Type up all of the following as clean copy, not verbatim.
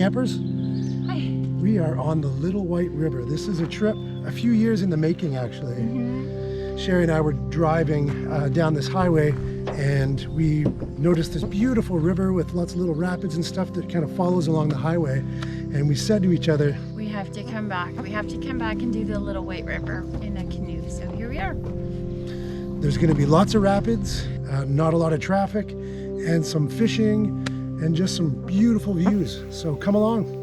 campers. Hi. We are on the Little White River. This is a trip a few years in the making, actually. Sherry and I were driving down this highway, and we noticed this beautiful river with lots of little rapids and stuff that kind of follows along the highway. And we said to each other, We have to come back. We have to come back and do the Little White River in a canoe. So here we are. there's going to be lots of rapids, not a lot of traffic, and some fishing, and just some beautiful views. So come along.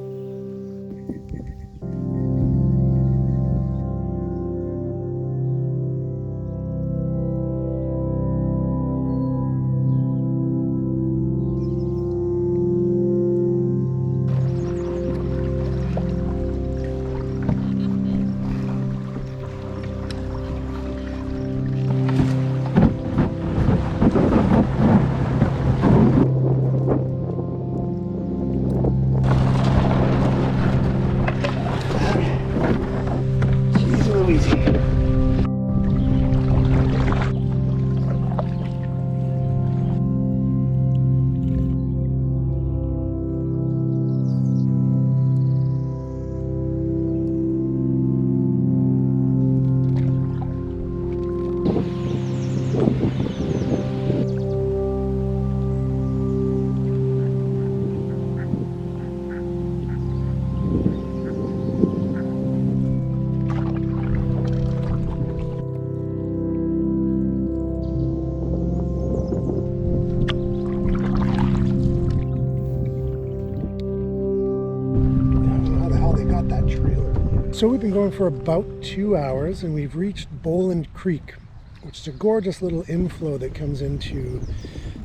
So we've been going for about 2 hours, and we've reached Boland Creek, which is a gorgeous little inflow that comes into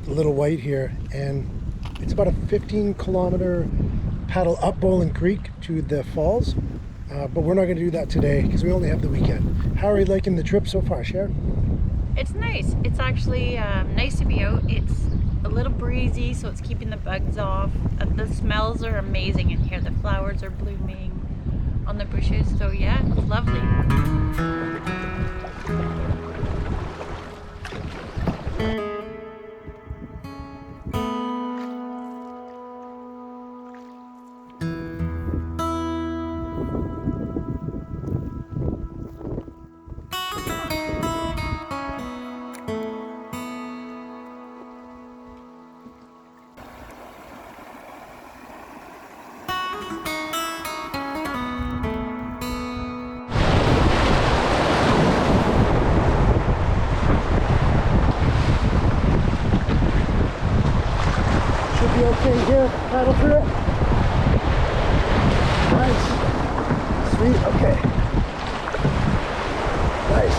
the Little White here. And it's about a 15-kilometer paddle up Boland Creek to the falls. But we're not going to do that today because we only have the weekend. How are you liking the trip so far, Cher? It's nice. It's actually nice to be out. It's a little breezy, so it's keeping the bugs off. The smells are amazing in here. The flowers are blooming on the bushes, so yeah, it's lovely. Okay, here, paddle through it. Nice. Sweet, okay. Nice.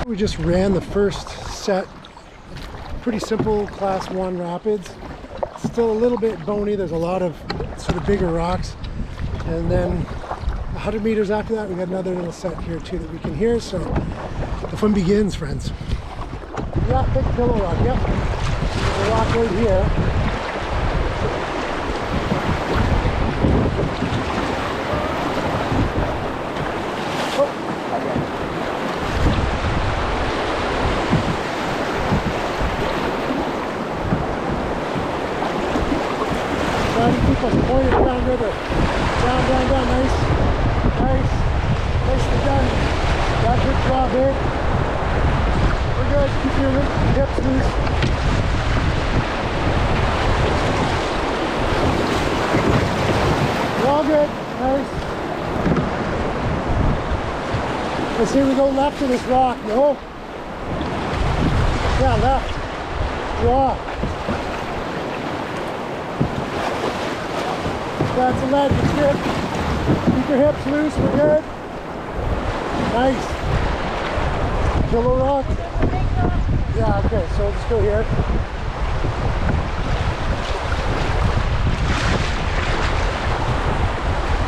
We just ran the first set. Pretty simple class 1 rapids. Still a little bit bony. There's a lot of sort of bigger rocks. And then 100 meters after that, we got another little set here too that we can hear. So the fun begins, friends. Yeah, big pillow rock. Yep. There's a rock right here. Keep us pointed down river. Down, down, down. Nice. Nice. Nicely done. Got good job here. We're good. Keep your hips loose. We're all good. Nice. Let's see, we go left to this rock. No? Yeah, left. Draw. That's a ledge, it's good. Keep your hips loose, we're good. Nice. Pillow rock? Yeah, okay, so let's go here.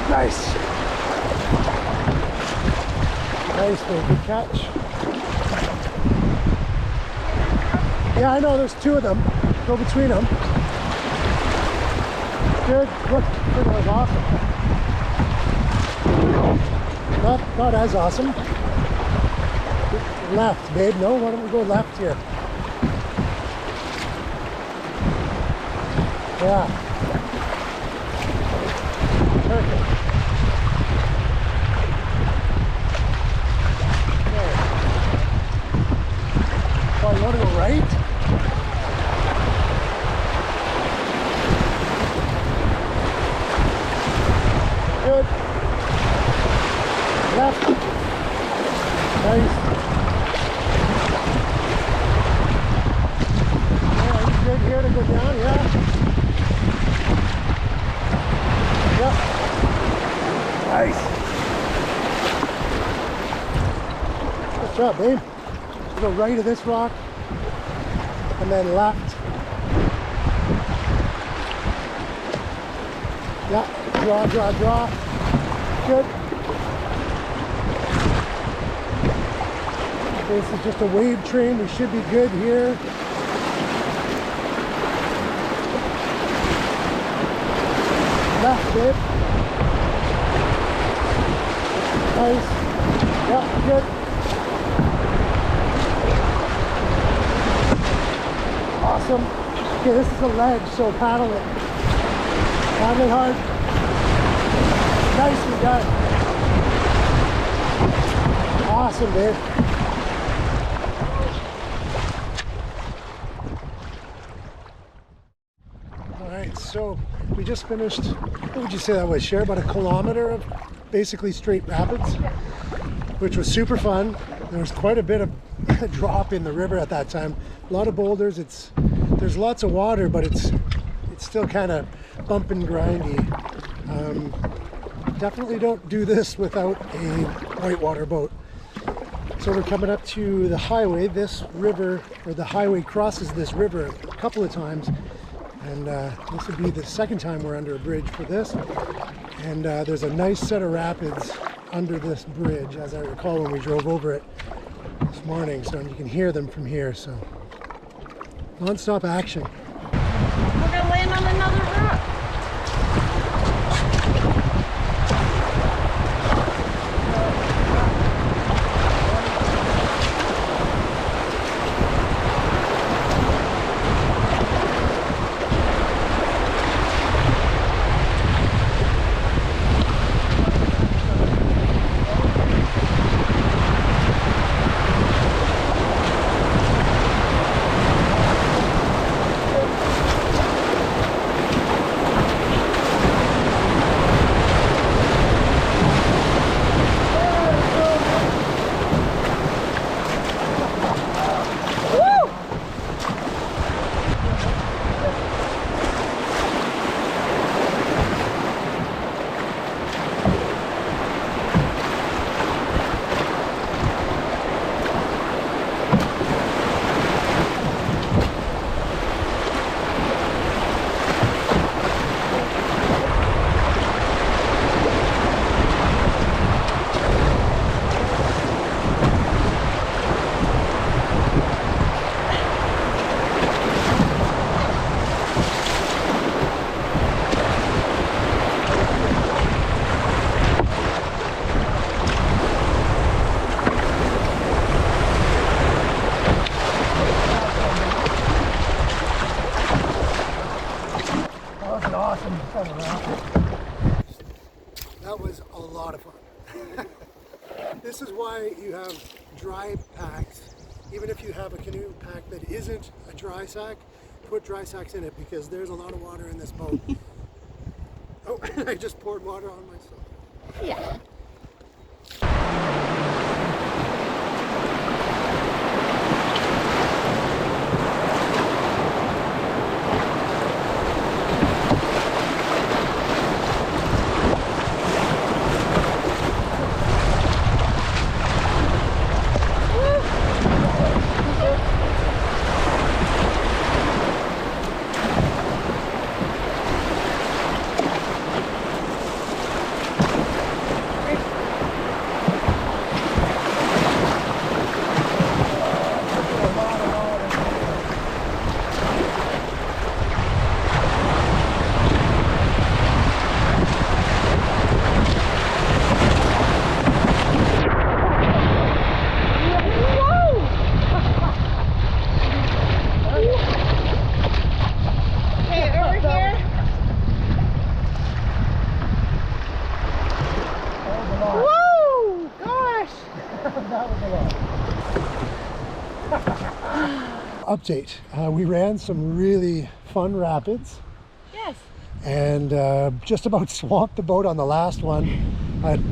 Nice. Nice, man, good catch. Yeah, I know, there's 2 of them. Go between them. Good. Look, that was awesome. Not as awesome. Left, babe. No, why don't we go left here? Yeah. Perfect. Okay. Oh, you want to go right? Good. Left. Nice. Yeah, are you good here to go down? Yeah. Yep. Nice. Good job, babe. You go right of this rock and then left. Yeah. Draw, draw, draw. Good. This is just a wave train. We should be good here. Left bit. Nice. Yeah, good. Awesome. Okay, this is a ledge, so paddle it. Paddle it hard. Nicely done. Awesome, babe. Alright, so we just finished, what would you say that was, Cher? About a kilometer of basically straight rapids, which was super fun. There was quite a bit of drop in the river at that time. A lot of boulders. There's lots of water, but it's still kind of bump and grindy. Definitely don't do this without a whitewater boat. So we're coming up to the highway. This river, or the highway, crosses this river a couple of times, and this would be the second time we're under a bridge for this. And there's a nice set of rapids under this bridge, as I recall when we drove over it this morning, so you can hear them from here. So non-stop action. We're gonna land on another rock. That was a lot of fun. This is why you have dry packs. Even if you have a canoe pack that isn't a dry sack, put dry sacks in it, because there's a lot of water in this boat. Oh, I just poured water on myself. Yeah. Update. We ran some really fun rapids. Yes. And just about swamped the boat on the last one,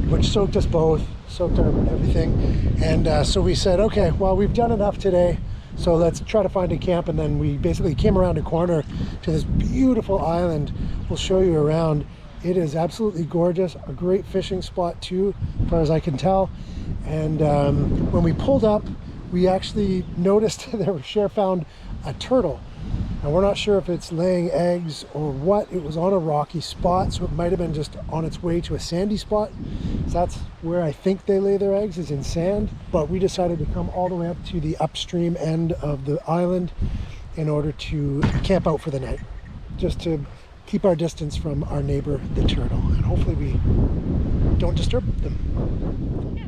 which soaked us both, soaked our everything. And so we said, okay, well, we've done enough today, so let's try to find a camp. And then we basically came around a corner to this beautiful island. We'll show you around. It is absolutely gorgeous, a great fishing spot too, as far as I can tell. And when we pulled up, we actually noticed that Cher found a turtle. And we're not sure if it's laying eggs or what. It was on a rocky spot, so it might have been just on its way to a sandy spot. So that's where I think they lay their eggs, is in sand. But we decided to come all the way up to the upstream end of the island in order to camp out for the night, just to keep our distance from our neighbor, the turtle, and hopefully we don't disturb them. Yeah.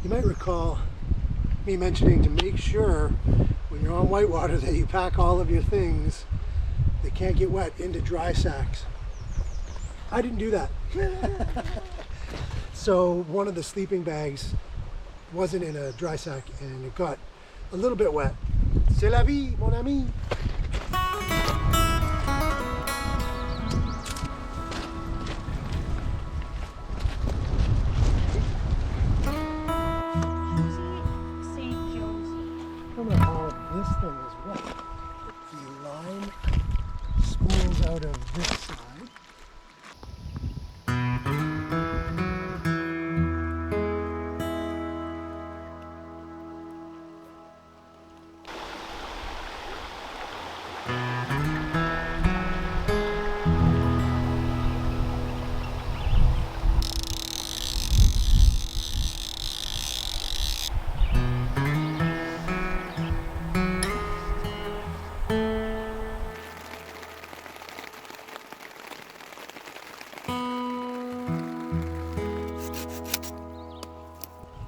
You might recall me mentioning to make sure when you're on Whitewater that you pack all of your things that can't get wet into dry sacks. I didn't do that. So one of the sleeping bags wasn't in a dry sack and it got a little bit wet. C'est la vie, mon ami. This thing is wet. The line spools out of this side.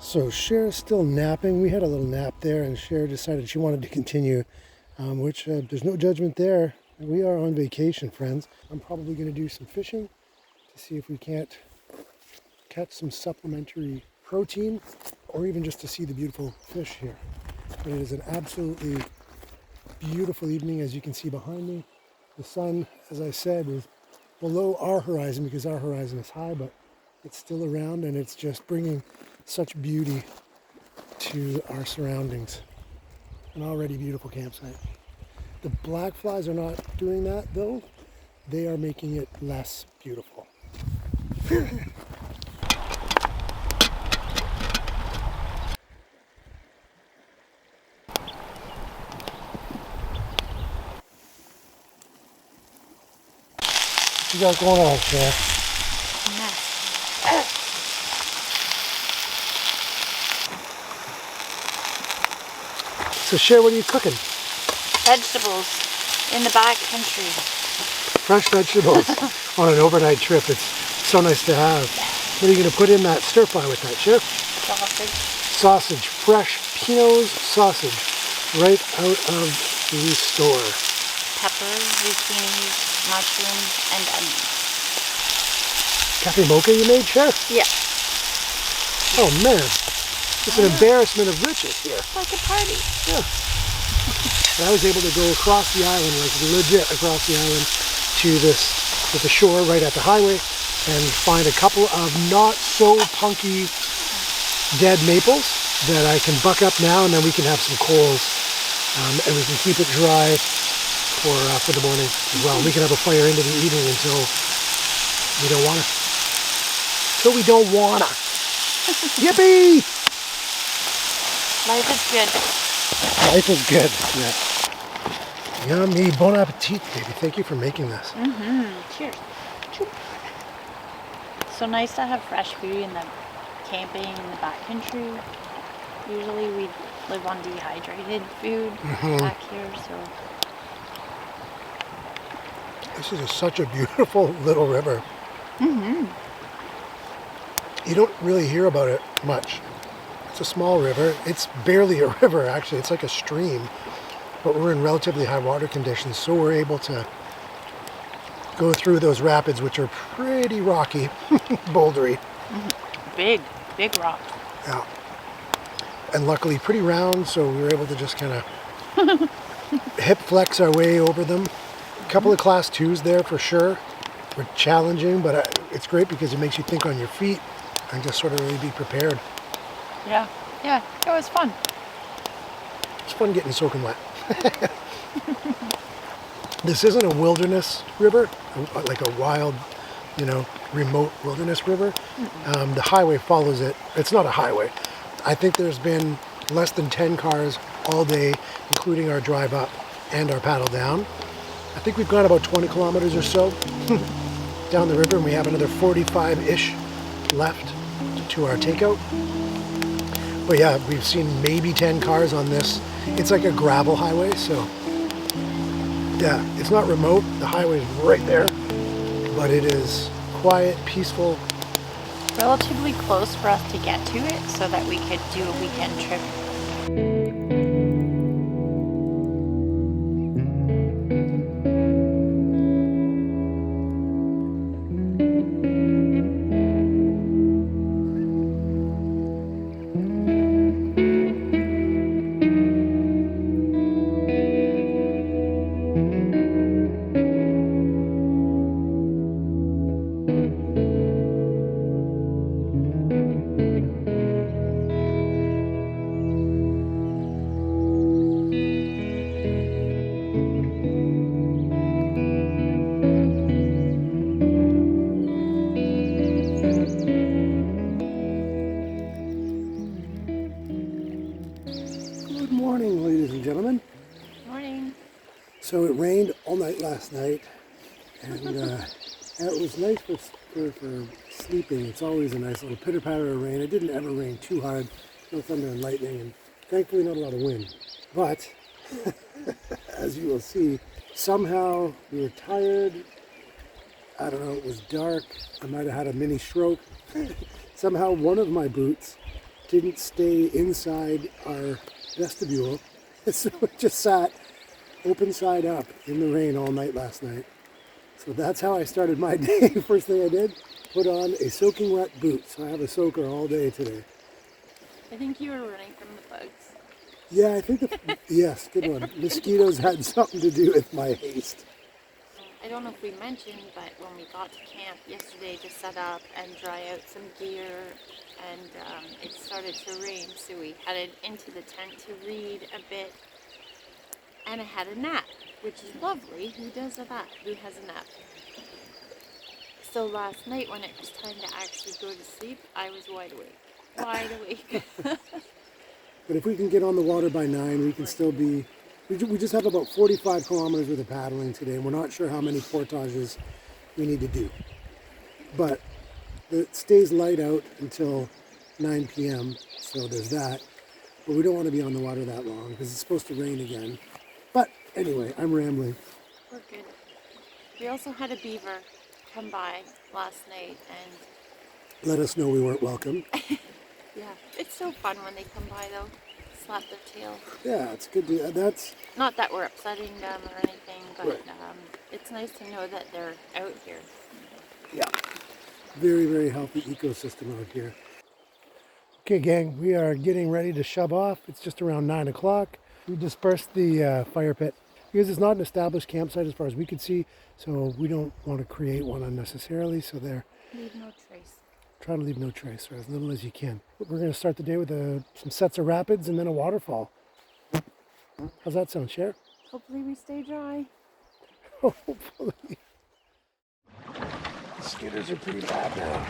So Cher's still napping. We had a little nap there and Cher decided she wanted to continue, which there's no judgment there. We are on vacation, friends. I'm probably going to do some fishing to see if we can't catch some supplementary protein or even just to see the beautiful fish here. But it is an absolutely beautiful evening, as you can see behind me. The sun, as I said, is below our horizon because our horizon is high, but it's still around and it's just bringing such beauty to our surroundings. An already beautiful campsite. The black flies are not doing that though. They are making it less beautiful. What you got going on, Cher? So Cher, what are you cooking? Vegetables in the back country. Fresh vegetables on an overnight trip. It's so nice to have. What are you going to put in that stir fry with that, Cher? Sausage. Sausage. Fresh Pino's sausage. Right out of the store. Peppers, zucchinis, mushrooms, and onions. Cafe mocha you made, Cher? Yeah. Oh man. It's an embarrassment of riches here. Like a party. Yeah. And I was able to go across the island, like legit across the island, to the shore right at the highway and find a couple of not so punky dead maples that I can buck up now, and then we can have some coals and we can keep it dry for the morning as well. We can have a fire into the evening until we don't wanna. Until we don't wanna. Yippee! Life is good. Life is good. Yeah. Yummy. Bon appetit, baby. Thank you for making this. Mm-hmm. Cheers. So nice to have fresh food in the camping in the backcountry. Usually we live on dehydrated food back here, so. This is such a beautiful little river. You don't really hear about it much. It's a small river. It's barely a river, actually. It's like a stream. But we're in relatively high water conditions, so we're able to go through those rapids, which are pretty rocky, bouldery. Big rock. Yeah. And luckily pretty round, so we were able to just kind of hip flex our way over them. A couple of class 2s there for sure. We're challenging, but it's great because it makes you think on your feet and just sort of really be prepared. Yeah, it was fun. It's fun getting soaking wet. This isn't a wilderness river, like a wild, remote wilderness river. The highway follows it. It's not a highway. I think there's been less than 10 cars all day, including our drive up and our paddle down. I think we've gone about 20 kilometers or so down the river, and we have another 45-ish left to our takeout. But yeah, we've seen maybe 10 cars on this. It's like a gravel highway, so yeah, it's not remote. The highway is right there, but it is quiet, peaceful. Relatively close for us to get to it so that we could do a weekend trip. So it rained all night last night, and it was nice for sleeping. It's always a nice little pitter-patter of rain. It didn't ever rain too hard, no thunder and lightning, and thankfully not a lot of wind. But, as you will see, somehow we were tired. I don't know, it was dark. I might have had a mini stroke. Somehow one of my boots didn't stay inside our vestibule, so it just sat open side up in the rain all night last night. So that's how I started my day. First thing I did, put on a soaking wet boot. So I have a soaker all day today. I think you were running from the bugs. Yeah, I think, yes, good one. Mosquitoes had something to do with my haste. I don't know if we mentioned, but when we got to camp yesterday to set up and dry out some gear, and it started to rain, so we headed into the tent to read a bit. And I had a nap, which is lovely. Who does that? Who has a nap? So last night when it was time to actually go to sleep, I was wide awake. Wide awake. But if we can get on the water by 9, we can still be... We just have about 45 kilometers worth of paddling today, and we're not sure how many portages we need to do. But it stays light out until 9 p.m., so there's that. But we don't want to be on the water that long because it's supposed to rain again. But anyway, I'm rambling. We're good. We also had a beaver come by last night and... let us know we weren't welcome. Yeah, it's so fun when they come by though. Slap their tail. Yeah, it's good to... that's... not that we're upsetting them or anything, but right. It's nice to know that they're out here. Yeah. Very, very healthy ecosystem out here. Okay, gang, we are getting ready to shove off. It's just around 9 o'clock. We dispersed the fire pit because it's not an established campsite as far as we could see, so we don't want to create one unnecessarily. So they're leave no trace. Trying to leave no trace, or as little as you can. But we're going to start the day with some sets of rapids and then a waterfall. How's that sound, Cher? Hopefully we stay dry. Hopefully. Mosquitoes are pretty bad now.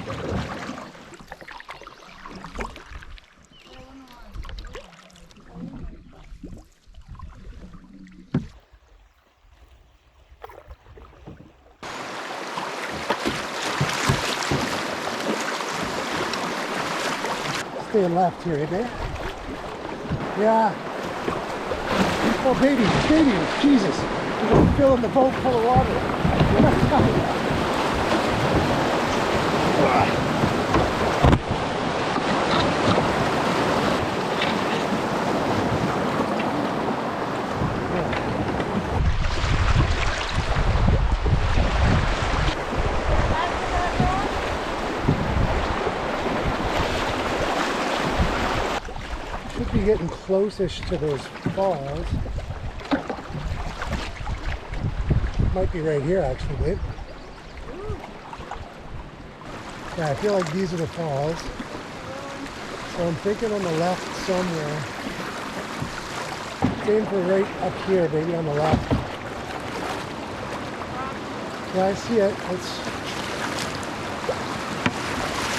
Staying left here, eh? Yeah. Oh, baby, Jesus. You're filling the boat full of water. getting close-ish to those falls. Might be right here, actually, babe. Yeah, I feel like these are the falls. So I'm thinking on the left somewhere. Aim for right up here, baby, on the left. Yeah, I see it. Let's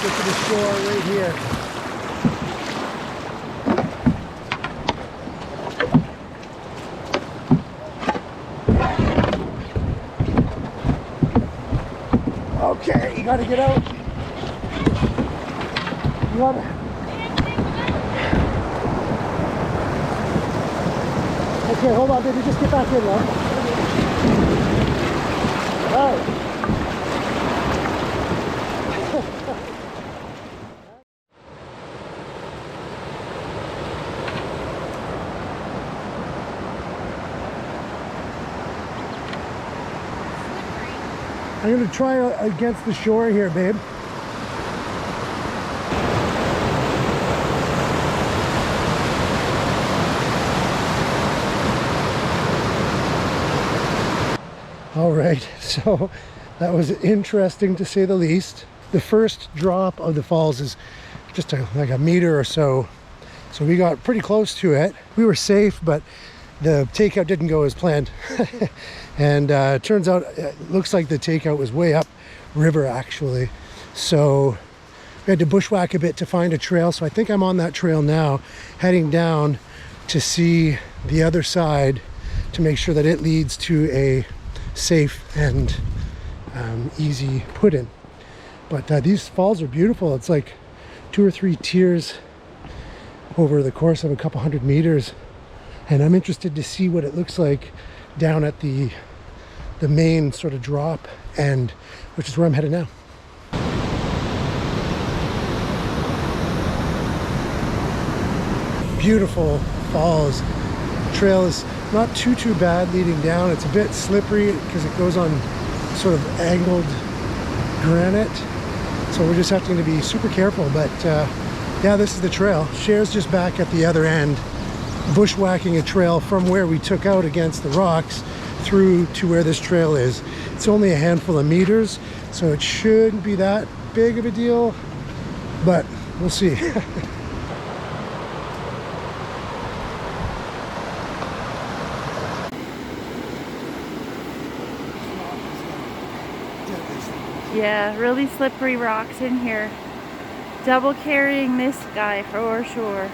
get to the shore right here. Okay, you gotta get out. You gotta. Okay, hold on, baby. Just get back in, love. All right. I'm gonna try against the shore here, babe. All right, so that was interesting to say the least. The first drop of the falls is just like a meter or so. So we got pretty close to it. We were safe, but the takeout didn't go as planned. And it turns out, it looks like the takeout was way up river actually. So we had to bushwhack a bit to find a trail. So I think I'm on that trail now, heading down to see the other side to make sure that it leads to a safe and easy put in. But these falls are beautiful. It's like 2 or 3 tiers over the course of a couple hundred meters. And I'm interested to see what it looks like down at the main sort of drop end, which is where I'm headed now. Beautiful falls. Trail is not too bad leading down. It's a bit slippery because it goes on sort of angled granite. So we're just having to be super careful. But yeah, this is the trail. Cher's just back at the other end, bushwhacking a trail from where we took out against the rocks through to where this trail is. It's only a handful of meters, so it shouldn't be that big of a deal, but we'll see. Yeah, really slippery rocks in here. Double carrying this guy for sure.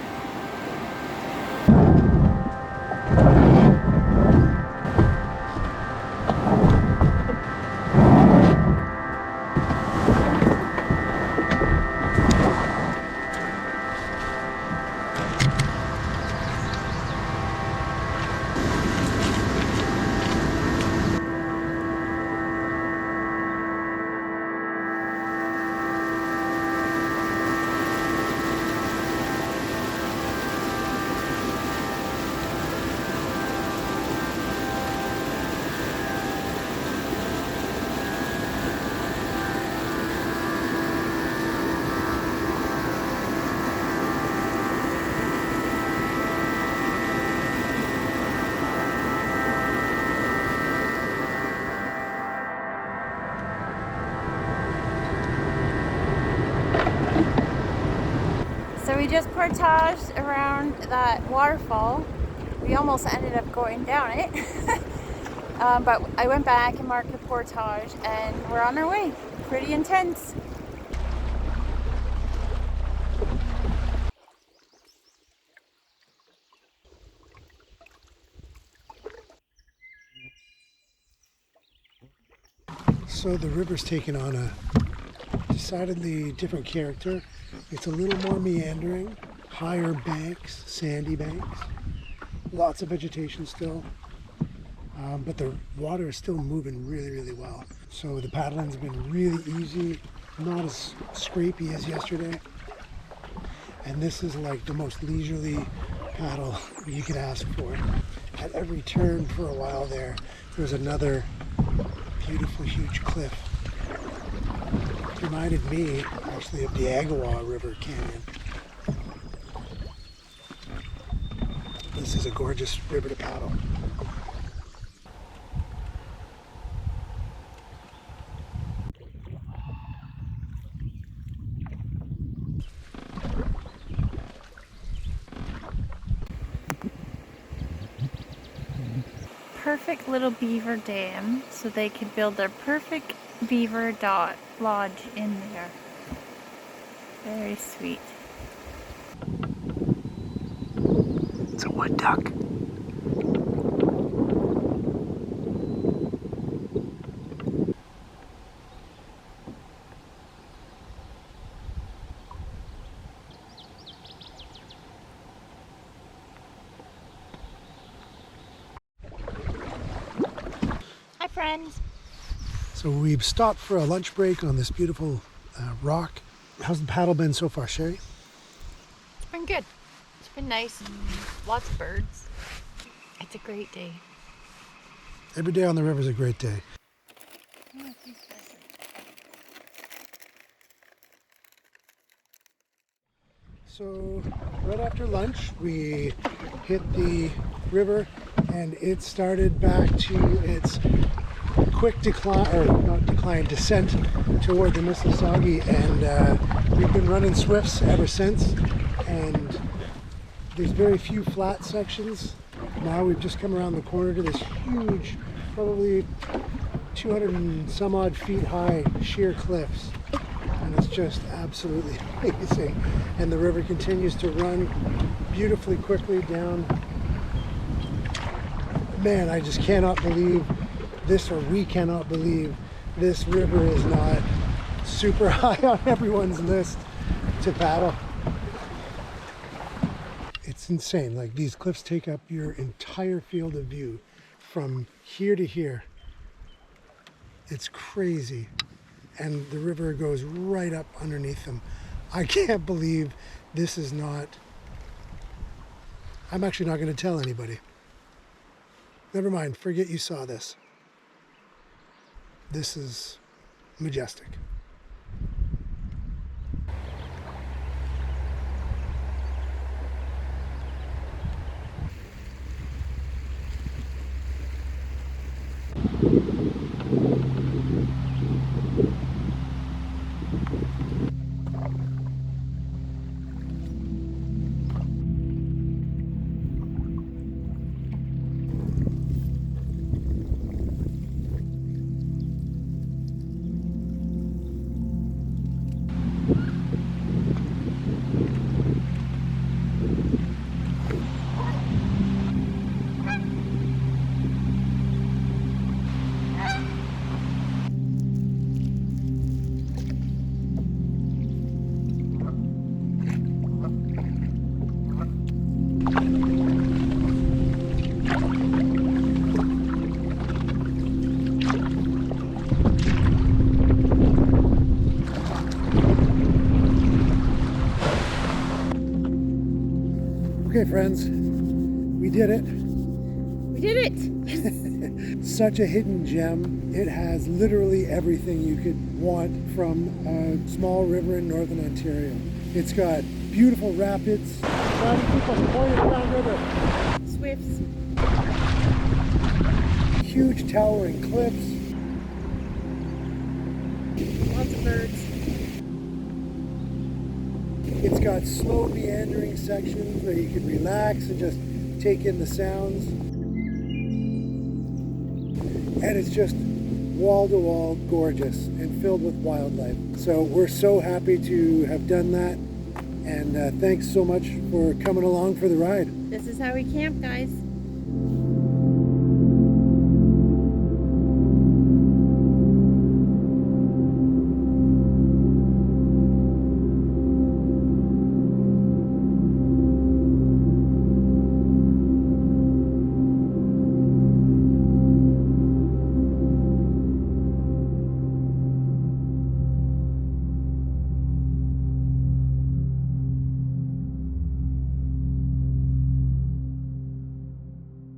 So we just portaged around that waterfall. We almost ended up going down it. But I went back and marked the portage and we're on our way. Pretty intense. So the river's taken on a decidedly different character. It's a little more meandering, higher banks, sandy banks, lots of vegetation still, but the water is still moving really well. So the paddling's been really easy, not as scrapey as yesterday, and this is like the most leisurely paddle you could ask for. At every turn for a while there's another beautiful huge cliff. It reminded me actually of the Algoma River Canyon. This is a gorgeous river to paddle. Perfect little beaver dam, so they could build their perfect beaver lodge in there. Very sweet. It's a wood duck. Hi friends! So we've stopped for a lunch break on this beautiful rock. How's the paddle been so far, Sherry? It's been good. It's been nice. Lots of birds. It's a great day. Every day on the river is a great day. So right after lunch we hit the river and it started back to its quick decline, or not decline, descent toward the Mississagi, and we've been running swifts ever since, and there's very few flat sections. Now we've just come around the corner to this huge, probably 200 and some odd feet high sheer cliffs, and it's just absolutely amazing. And the river continues to run beautifully quickly down. Man, I just cannot believe this, or we cannot believe this river is not super high on everyone's list to paddle. It's insane. Like, these cliffs take up your entire field of view from here to here. It's crazy. And the river goes right up underneath them. I can't believe this is not... I'm actually not going to tell anybody. Never mind, forget you saw this. This is majestic. Okay, friends, we did it. We did it! Such a hidden gem. It has literally everything you could want from a small river in northern Ontario. It's got beautiful rapids, trying to keep us pointed down river. Swifts. Huge towering cliffs. Lots of birds. It's got slow meandering sections where you can relax and just take in the sounds. And it's just wall-to-wall gorgeous and filled with wildlife. So we're so happy to have done that. And thanks so much for coming along for the ride. This is how we camp, guys.